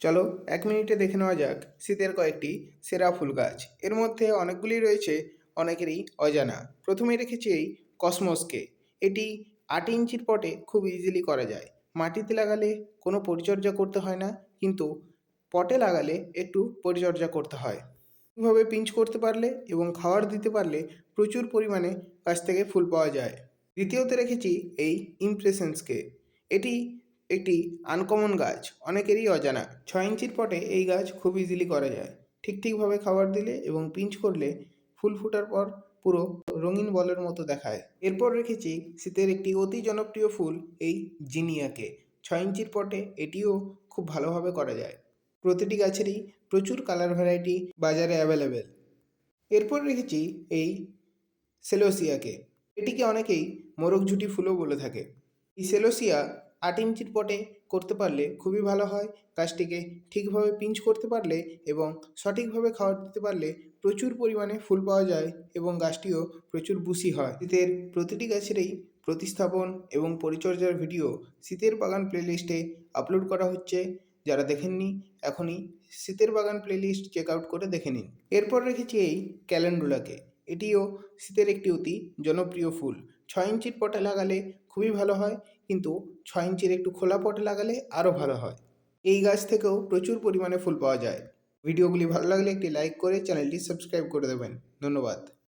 চলো 1 মিনিটে দেখে নেওয়া যাক শীতের কয়েকটি সেরা ফুল গাছ। এর মধ্যে অনেকগুলি রয়েছে অনেকেরই অজানা। প্রথমেই রেখেছি এই কসমসকে। এটি 8 ইঞ্চির পটে খুব ইজিলি করা যায়। মাটিতে লাগালে কোনো পরিচর্যা করতে হয় না, কিন্তু পটে লাগালে একটু পরিচর্যা করতে হয়। এভাবে পিঞ্চ করতে পারলে এবং খাবার দিতে পারলে প্রচুর পরিমাণে গাছ থেকে ফুল পাওয়া যায়। দ্বিতীয়ত রেখেছি এই ইমপ্রেশনসকে। এটি একটি আনকমন গাছ, অনেকেরই অজানা। 6 ইঞ্চির পটে এই গাছ খুব ইজিলি করা যায়। ঠিকভাবে খাবার দিলে এবং পিঞ্চ করলে ফুল ফোটার পর পুরো রঙিন বলের মতো দেখায়। এরপর রেখেছি শীতের একটি অতি জনপ্রিয় ফুল এই জিনিয়াকে। 6 ইঞ্চির পটে এটিও খুব ভালোভাবে করা যায়। প্রতিটি গাছেরই প্রচুর কালার ভ্যারাইটি বাজারে অ্যাভেলেবেল। এরপর রেখেছি এই সেলোসিয়াকে। এটিকে অনেকেই মোরগঝুঁটি ফুলও বলে থাকে। এই সেলোসিয়া 8 ইঞ্চির পটে করতে পারলে খুবই ভালো হয়। গাছটিকে ঠিকভাবে পিঞ্চ করতে পারলে এবং সঠিকভাবে খাবার দিতে পারলে প্রচুর পরিমাণে ফুল পাওয়া যায় এবং গাছটিও প্রচুর বুশি হয়। শীতের প্রতিটি গাছেরই প্রতিস্থাপন এবং পরিচর্যার ভিডিও শীতের বাগান প্লেলিস্টে আপলোড করা হচ্ছে। যারা দেখেননি এখনই শীতের বাগান প্লেলিস্ট চেক আউট করে দেখে নিন। এরপর রেখেছি এই ক্যালেন্ডুলাকে। এটিও শীতের একটি অতি জনপ্রিয় ফুল। 6 ইঞ্চির পটে লাগালে খুবই ভালো হয়, কিন্তু 6 ইঞ্চির একটু খোলা পটে লাগালে আরও ভালো হয়। এই গাছ থেকেও প্রচুর পরিমাণে ফুল পাওয়া যায়। ভিডিওগুলি ভালো লাগলে একটি লাইক করে চ্যানেলটি সাবস্ক্রাইব করে দেবেন। ধন্যবাদ।